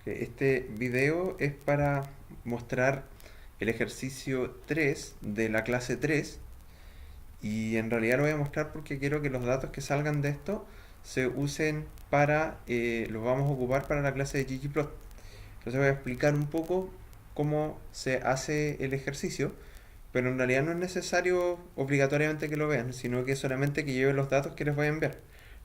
Este video es para mostrar el ejercicio 3 de la clase 3 y en realidad lo voy a mostrar porque quiero que los datos que salgan de esto se usen para, los vamos a ocupar para la clase de ggplot. Entonces voy a explicar un poco cómo se hace el ejercicio, pero en realidad no es necesario obligatoriamente que lo vean, sino que solamente que lleven los datos que les voy a enviar.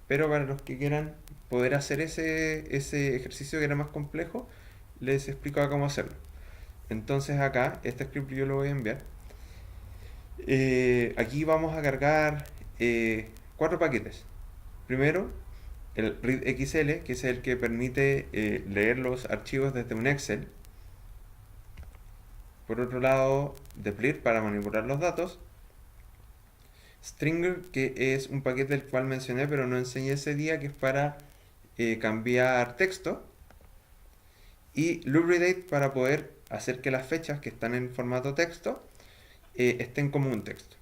Pero para los que quieran poder hacer ese ejercicio que era más complejo, les explico cómo hacerlo. Entonces acá, este script yo lo voy a enviar. Aquí vamos a cargar 4 paquetes. Primero, el readxl, que es el que permite leer los archivos desde un Excel. Por otro lado, deplir para manipular los datos. Stringer, que es un paquete del cual mencioné pero no enseñé ese día, que es para cambiar texto. Y loopredate para poder hacer que las fechas que están en formato texto estén como un texto.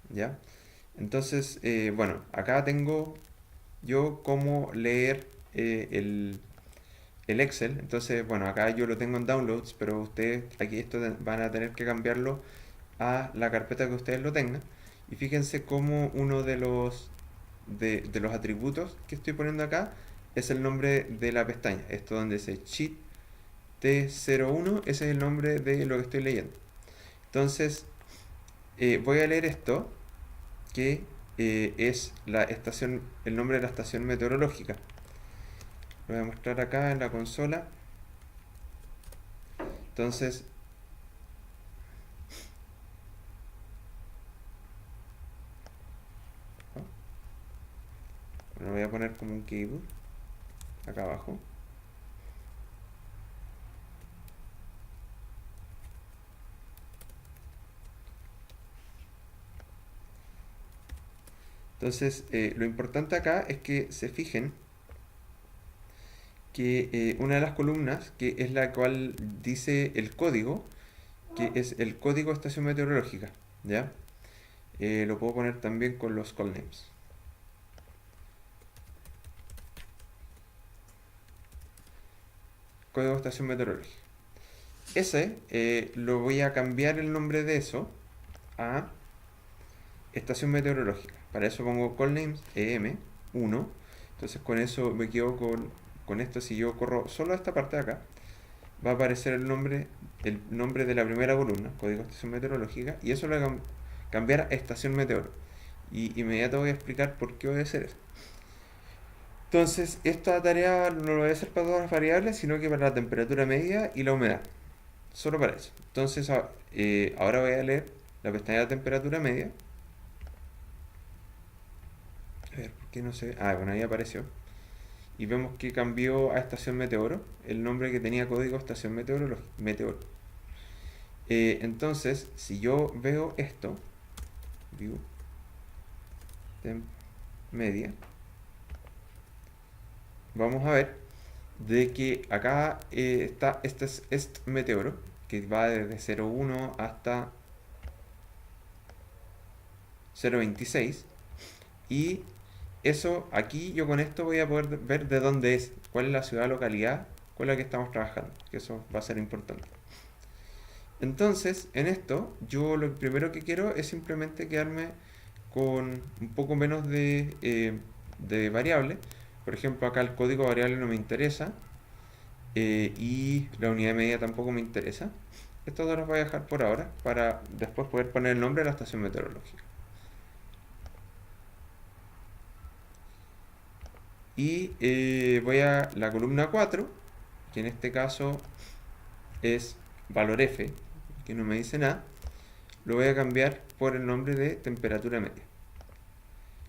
¿Ya? Entonces, bueno, acá tengo yo cómo leer el Excel. Entonces, bueno, acá yo lo tengo en downloads, pero ustedes aquí esto van a tener que cambiarlo a la carpeta que ustedes lo tengan. Y fíjense cómo uno de los atributos que estoy poniendo acá es el nombre de la pestaña. Esto donde dice sheet T01, ese es el nombre de lo que estoy leyendo. Entonces, voy a leer esto, que es el nombre de la estación meteorológica. Lo voy a mostrar acá en la consola. Entonces, lo voy a poner como un keyboard acá abajo. Entonces, lo importante acá es que se fijen que una de las columnas, que es la cual dice el código, que es el código de estación meteorológica, ¿ya? Lo puedo poner también con los call names. Código de estación meteorológica. Ese lo voy a cambiar el nombre de eso a estación meteorológica. Para eso pongo call names EM1. Entonces con eso me quedo con esto. Si yo corro solo esta parte de acá, va a aparecer el nombre de la primera columna, código de estación meteorológica, y eso lo voy a cambiar a estación meteoro. Y inmediato voy a explicar por qué voy a hacer eso. Entonces, esta tarea no lo voy a hacer para todas las variables, sino que para la temperatura media y la humedad. Solo para eso. Entonces, ahora voy a leer la pestaña de temperatura media. A ver, ¿por qué no se ve? Ah, bueno, ahí apareció. Y vemos que cambió a estación meteoro, el nombre que tenía código estación meteoro. Entonces, si yo veo esto, view temp media, vamos a ver de que acá está este es meteoro, que va desde 0,1 hasta 0,26. Y eso, aquí yo con esto voy a poder ver de dónde es, cuál es la ciudad, localidad con la que estamos trabajando, que eso va a ser importante. Entonces, en esto, yo lo primero que quiero es simplemente quedarme con un poco menos de variable. Por ejemplo, acá el código variable no me interesa, y la unidad de medida tampoco me interesa. Estos dos los voy a dejar por ahora para después poder poner el nombre de la estación meteorológica. Y voy a la columna 4, que en este caso es valor F, que no me dice nada. Lo voy a cambiar por el nombre de temperatura media.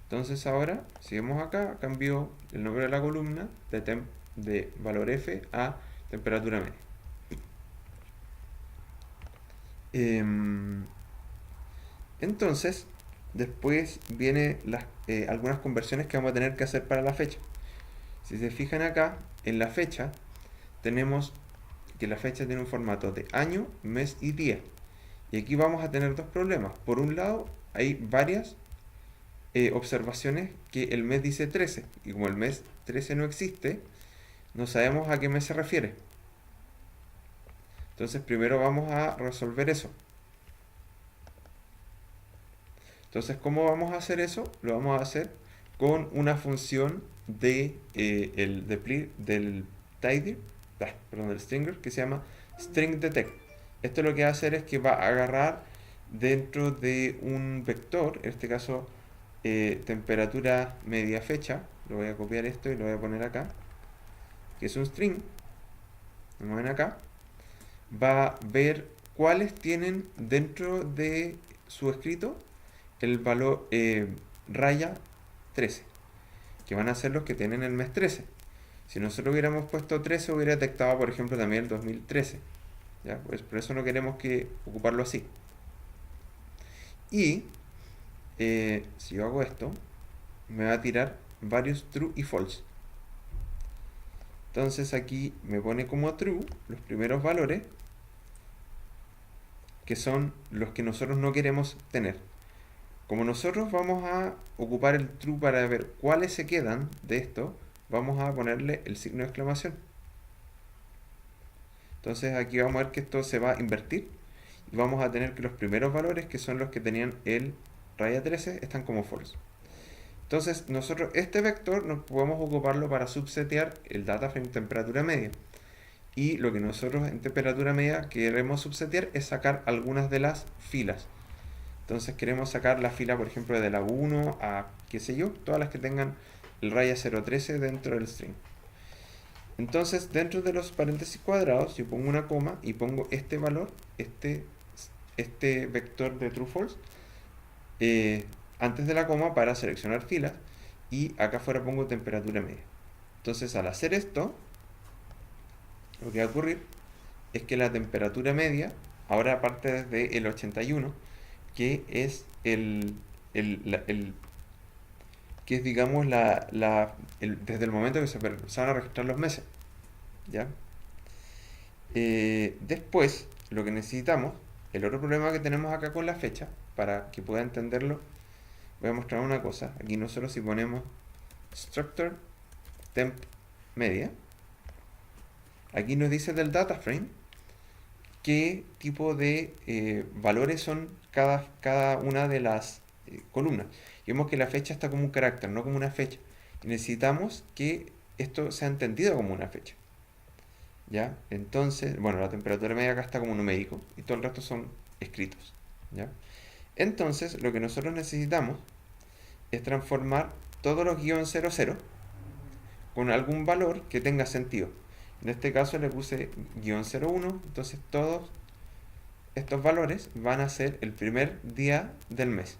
Entonces ahora, si vemos acá, cambió el nombre de la columna de valor F a temperatura media. Entonces, después vienen algunas conversiones que vamos a tener que hacer para la fecha. Si se fijan acá, en la fecha, tenemos que la fecha tiene un formato de año, mes y día. Y aquí vamos a tener dos problemas. Por un lado, hay varias observaciones que el mes dice 13. Y como el mes 13 no existe, no sabemos a qué mes se refiere. Entonces primero vamos a resolver eso. Entonces, ¿cómo vamos a hacer eso? Lo vamos a hacer con una función del tidy, perdón, del stringer, que se llama string_detect. Esto lo que va a hacer es que va a agarrar dentro de un vector, en este caso temperatura media fecha. Lo voy a copiar esto y lo voy a poner acá, que es un string. Como ven acá, va a ver cuáles tienen dentro de su escrito el valor raya 13, que van a ser los que tienen el mes 13. Si nosotros hubiéramos puesto 13, hubiera detectado, por ejemplo, también el 2013. ¿Ya? Pues por eso no queremos que ocuparlo así. Y si yo hago esto, me va a tirar varios true y false. Entonces aquí me pone como true los primeros valores, que son los que nosotros no queremos tener. Como nosotros vamos a ocupar el true para ver cuáles se quedan de esto, vamos a ponerle el signo de exclamación. Entonces aquí vamos a ver que esto se va a invertir y vamos a tener que los primeros valores, que son los que tenían el raya 13, están como false. Entonces nosotros este vector nos podemos ocuparlo para subsetear el data frame temperatura media. Y lo que nosotros en temperatura media queremos subsetear es sacar algunas de las filas. Entonces queremos sacar la fila, por ejemplo, de la 1 a, qué sé yo, todas las que tengan el raya 013 dentro del string. Entonces, dentro de los paréntesis cuadrados, yo pongo una coma y pongo este valor, este vector de true false, antes de la coma para seleccionar filas, y acá afuera pongo temperatura media. Entonces, al hacer esto, lo que va a ocurrir es que la temperatura media, ahora parte desde el 81, que es que es, digamos, desde el momento que se van a registrar los meses. ¿Ya? Después, lo que necesitamos, el otro problema que tenemos acá con la fecha, para que pueda entenderlo, voy a mostrar una cosa. Aquí nosotros, si ponemos structure temp media, aquí nos dice del data frame qué tipo de valores son cada una de las columnas. Y vemos que la fecha está como un carácter, no como una fecha. Y necesitamos que esto sea entendido como una fecha. ¿Ya? Entonces, bueno, la temperatura media acá está como numérico y todo el resto son escritos. ¿Ya? Entonces, lo que nosotros necesitamos es transformar todos los guiones 00 con algún valor que tenga sentido. En este caso le puse guión 01, entonces todos estos valores van a ser el primer día del mes.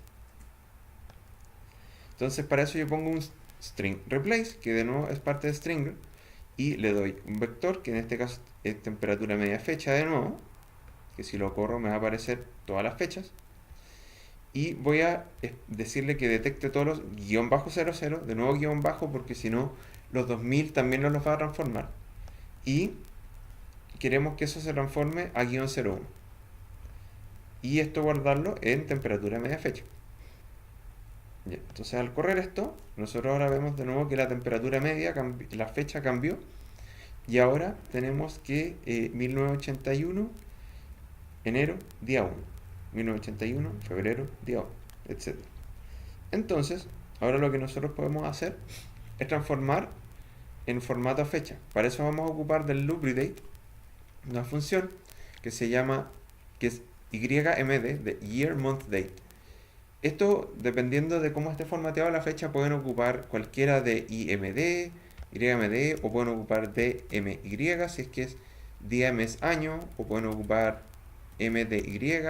Entonces para eso yo pongo un string replace, que de nuevo es parte de stringer, y le doy un vector, que en este caso es temperatura media fecha de nuevo, que si lo corro me va a aparecer todas las fechas, y voy a decirle que detecte todos los guión bajo 00, de nuevo guión bajo, porque si no los 2000 también nos los va a transformar, y queremos que eso se transforme a guión 01, y esto guardarlo en temperatura media fecha. Bien, entonces al correr esto, nosotros ahora vemos de nuevo que la temperatura media, la fecha cambió, y ahora tenemos que 1981, enero, día 1, 1981, febrero, día 1, etc. Entonces, ahora lo que nosotros podemos hacer es transformar en formato a fecha. Para eso vamos a ocupar del loopRedate, una función que se llama, que es YMD, de Year Month Date. Esto, dependiendo de cómo esté formateado la fecha, pueden ocupar cualquiera de IMD, YMD, o pueden ocupar DMY, si es que es día, mes, año, o pueden ocupar MDY,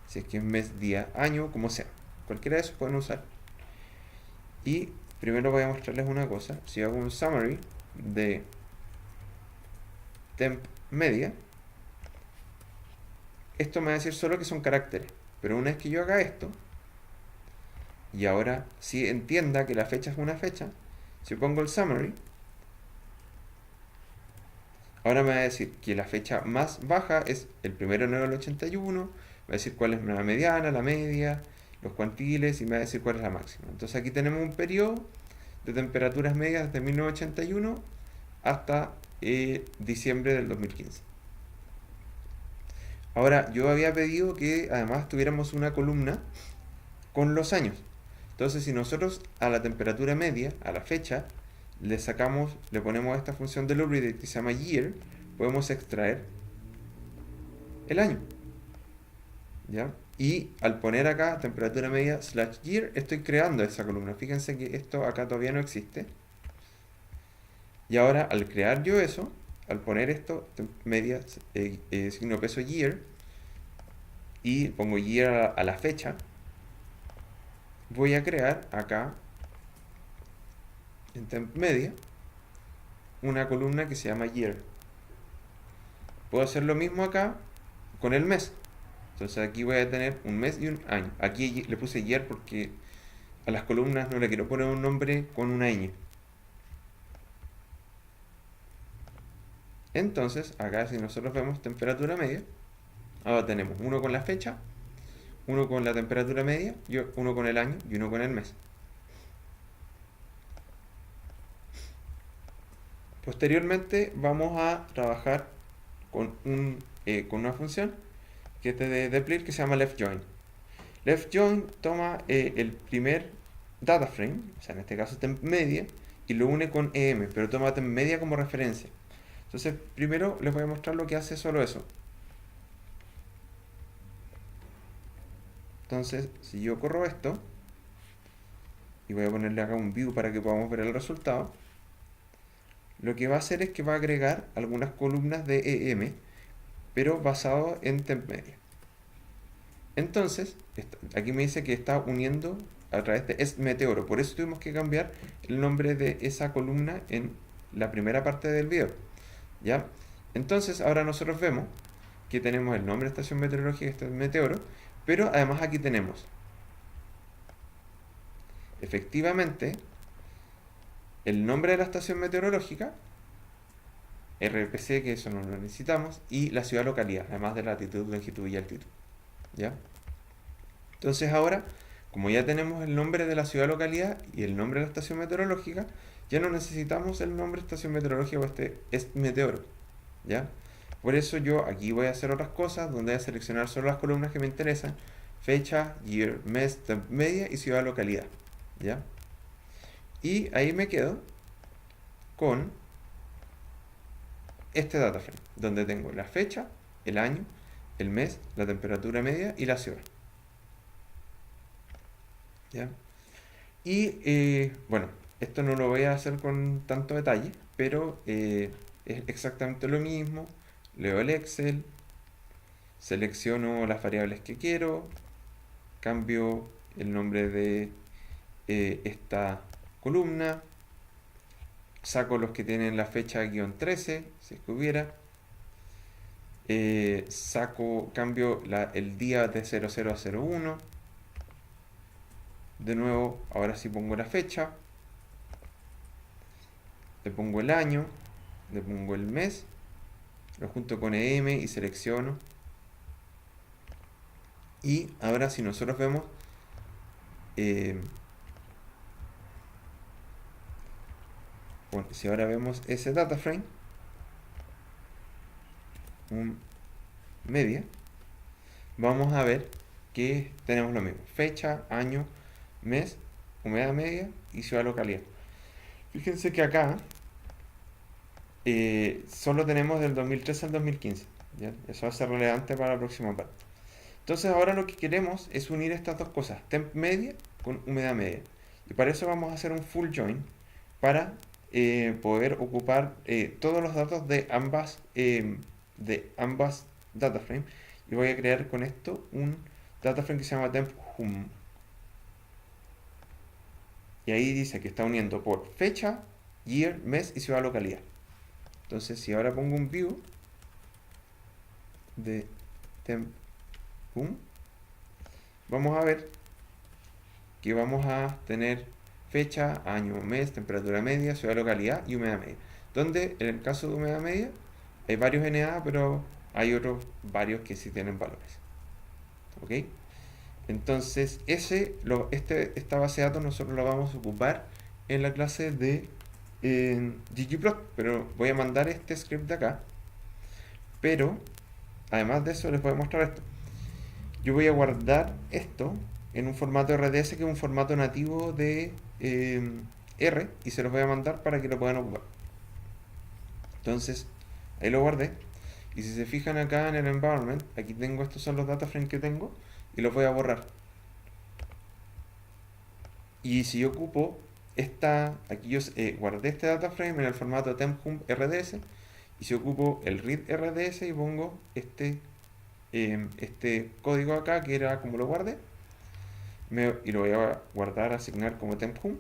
si es que es mes, día, año, como sea. Cualquiera de esos pueden usar. Y primero voy a mostrarles una cosa. Si hago un summary de temp media, esto me va a decir solo que son caracteres. Pero una vez que yo haga esto, y ahora si entienda que la fecha es una fecha, si pongo el summary, ahora me va a decir que la fecha más baja es el 1 de enero del 81, me va a decir cuál es la mediana, la media, los cuantiles, y me va a decir cuál es la máxima. Entonces aquí tenemos un periodo de temperaturas medias desde 1981 hasta diciembre del 2015. Ahora, yo había pedido que además tuviéramos una columna con los años. Entonces, si nosotros a la temperatura media, a la fecha, le ponemos esta función de Lubridate que se llama year, podemos extraer el año. ¿Ya? Y al poner acá temperatura media / year, estoy creando esa columna. Fíjense que esto acá todavía no existe. Y ahora, al crear yo eso, al poner esto, media, signo peso year, y pongo year a la fecha, voy a crear acá, en temp media, una columna que se llama year. Puedo hacer lo mismo acá con el mes. Entonces aquí voy a tener un mes y un año. Aquí le puse year porque a las columnas no le quiero poner un nombre con una ñ. Entonces, acá si nosotros vemos temperatura media, ahora tenemos uno con la fecha, uno con la temperatura media, uno con el año y uno con el mes. Posteriormente vamos a trabajar con una función que es de deplit que se llama leftJoin. LeftJoin toma el primer data frame, o sea en este caso temp media, y lo une con em, pero toma temp media como referencia. Entonces primero les voy a mostrar lo que hace solo eso. Entonces si yo corro esto y voy a ponerle acá un view para que podamos ver el resultado, lo que va a hacer es que va a agregar algunas columnas de em, pero basado en temp media. Entonces, aquí me dice que está uniendo a través de esMeteoro. Por eso tuvimos que cambiar el nombre de esa columna en la primera parte del video. ¿Ya? Entonces, ahora nosotros vemos que tenemos el nombre de estación meteorológica, este es Meteoro, pero además aquí tenemos efectivamente el nombre de la estación meteorológica, RPC, que eso no lo necesitamos, y la ciudad localidad, además de latitud, longitud y altitud. ¿Ya? Entonces ahora, como ya tenemos el nombre de la ciudad localidad y el nombre de la estación meteorológica, ya no necesitamos el nombre de estación meteorológica o este es meteoro. ¿Ya? Por eso yo aquí voy a hacer otras cosas, donde voy a seleccionar solo las columnas que me interesan: fecha, year, mes, temp media y ciudad localidad. ¿Ya? Y ahí me quedo con este data frame, donde tengo la fecha, el año, el mes, la temperatura media y la ciudad. ¿Ya? Y bueno, esto no lo voy a hacer con tanto detalle, pero es exactamente lo mismo. Leo el Excel, selecciono las variables que quiero, cambio el nombre de esta columna, saco los que tienen la fecha -13, si es que hubiera, cambio el día de 00 a 01. De nuevo, ahora sí pongo la fecha, le pongo el año, le pongo el mes, lo junto con EM y selecciono. Y ahora si nosotros vemos, bueno, si ahora vemos ese data frame, un media, vamos a ver que tenemos lo mismo: fecha, año, mes, humedad media y ciudad localidad. Fíjense que acá solo tenemos del 2013 al 2015. ¿Ya? Eso va a ser relevante para la próxima parte. Entonces ahora lo que queremos es unir estas dos cosas, temp media con humedad media. Y para eso vamos a hacer un full join para poder ocupar todos los datos de ambas data frame. Y voy a crear con esto un data frame que se llama temp hum. Y ahí dice que está uniendo por fecha, year, mes y ciudad localidad. Entonces si ahora pongo un view de temp hum, vamos a ver que vamos a tener fecha, año, mes, temperatura media, ciudad localidad y humedad media. Donde en el caso de humedad media hay varios NA, pero hay otros varios que sí tienen valores. ¿Ok? Entonces esta base de datos nosotros la vamos a ocupar en la clase de en ggplot, pero voy a mandar este script de acá. Pero, además de eso, les voy a mostrar esto. Yo voy a guardar esto en un formato RDS, que es un formato nativo de R, y se los voy a mandar para que lo puedan ocupar. Entonces, ahí lo guardé. Y si se fijan acá en el environment, aquí tengo, estos son los data frames que tengo, y los voy a borrar. Y si yo ocupo aquí yo guardé este data frame en el formato temp.hump RDS, y si ocupo el read RDS y pongo este código acá, que era como lo guardé, y lo voy a guardar, asignar como temp.hump.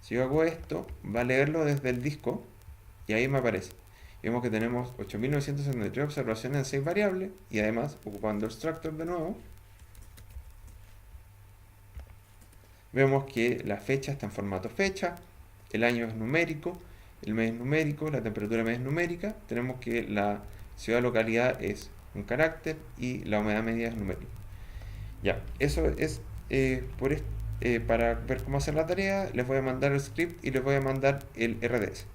Si yo hago esto, va a leerlo desde el disco, y ahí me aparece. Y vemos que tenemos 8973 observaciones en 6 variables, y además, ocupando el structure de nuevo, vemos que la fecha está en formato fecha, el año es numérico, el mes es numérico, la temperatura media es numérica, tenemos que la ciudad localidad es un carácter y la humedad media es numérica. Ya, eso es para ver cómo hacer la tarea. Les voy a mandar el script y les voy a mandar el RDS.